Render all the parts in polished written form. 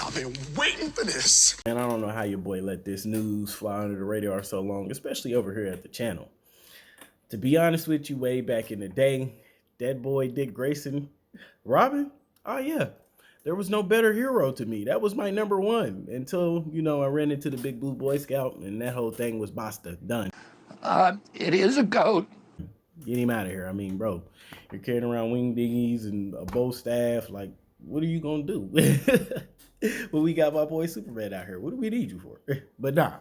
I've been waiting for this. And I don't know how your boy let this news fly under the radar so long, especially over here at the channel. To be honest with you, way back in the day, that boy Dick Grayson, Robin, oh yeah, there was no better hero to me. That was my number one until, I ran into the Big Blue Boy Scout and that whole thing was basta, done. It is a goat. Get him out of here. I mean, bro, you're carrying around wing dinghies and a bow staff. Like, what are you going to do? Well, we got my boy Superman out here. What do we need you for? But nah,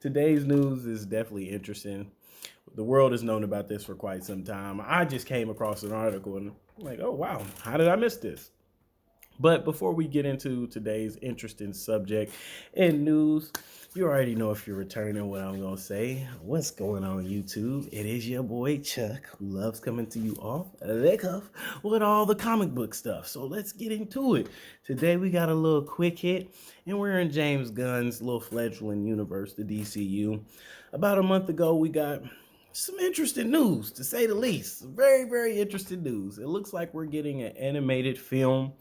today's news is definitely interesting. The world has known about this for quite some time. I just came across an article and I'm like, oh, wow, how did I miss this? But before we get into today's interesting subject and news, you already know if you're returning what I'm going to say. What's going on YouTube? It is your boy Chuck, who loves coming to you off the cuff with all the comic book stuff. So let's get into it. Today we got a little quick hit, and we're in James Gunn's little fledgling universe, the DCU. About a month ago, we got some interesting news, to say the least. Very, very interesting news. It looks like we're getting an animated film.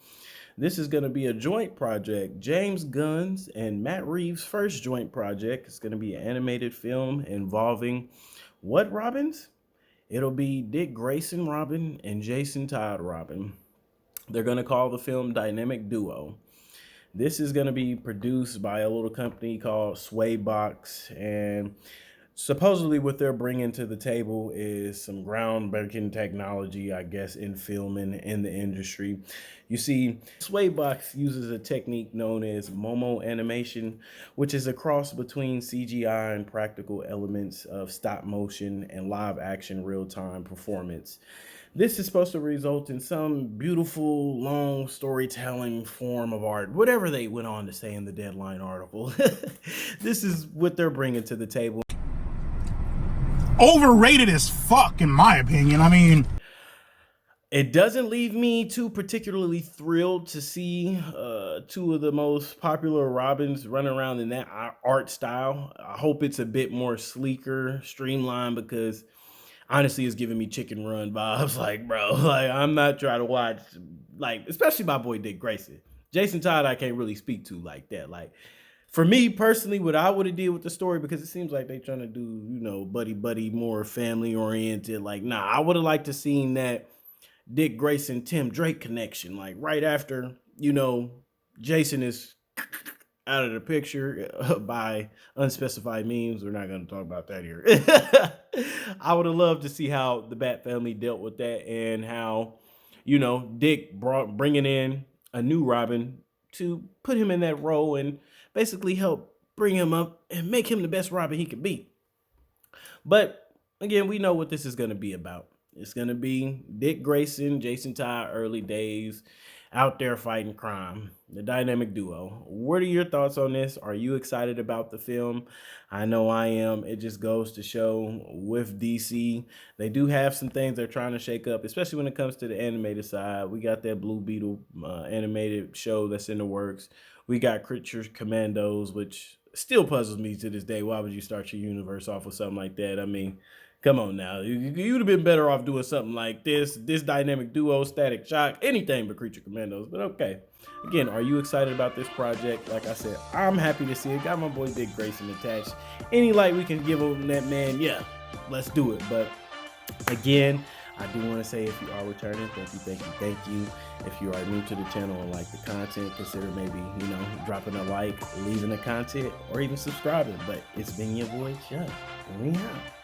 This is going to be a joint project. James Gunn's and Matt Reeves' first joint project. It's going to be an animated film involving what Robins? It'll be Dick Grayson Robin and Jason Todd Robin. They're going to call the film Dynamic Duo. This is going to be produced by a little company called Swaybox, and supposedly what they're bringing to the table is some groundbreaking technology, I guess, in filming in the industry. You see, Swaybox uses a technique known as Momo animation, which is a cross between CGI and practical elements of stop motion and live action real-time performance. This is supposed to result in some beautiful, long storytelling form of art, whatever they went on to say in the Deadline article. This is what they're bringing to the table. Overrated as fuck, in my opinion. I mean, it doesn't leave me too particularly thrilled to see two of the most popular Robins run around in that art style. I hope it's a bit more sleeker, streamlined, because honestly, it's giving me Chicken Run vibes. Like, bro, like, I'm not trying to watch, like, especially my boy Dick Grayson. Jason Todd, I can't really speak to like that. Like, for me personally, what I would have did with the story, because it seems like they trying to do, buddy, more family oriented. Like, nah, I would have liked to seen that Dick Grayson, Tim Drake connection. Like, right after, Jason is out of the picture by unspecified means. We're not going to talk about that here. I would have loved to see how the Bat family dealt with that, and how, Dick bringing in a new Robin to put him in that role and basically help bring him up and make him the best Robin he could be. But again, we know what this is going to be about. It's going to be Dick Grayson, Jason Todd, early days, out there fighting crime, the dynamic duo. What are your thoughts on this? Are you excited about the film? I know I am. It just goes to show with DC, they do have some things they're trying to shake up, especially when it comes to the animated side. We got that Blue Beetle animated show that's in the works. We got Creature Commandos, which still puzzles me to this day. Why would you start your universe off with something like that? I mean, come on now. You'd have been better off doing something like this dynamic duo, Static Shock, anything but Creature Commandos. But okay. Again, are you excited about this project? Like I said, I'm happy to see it. Got my boy Dick Grayson attached. Any light we can give on that man, yeah, let's do it. But again, I do want to say, if you are returning, thank you. If you are new to the channel and like the content, consider maybe, dropping a like, leaving a content, or even subscribing. But it's been your boy, Chuck. We out.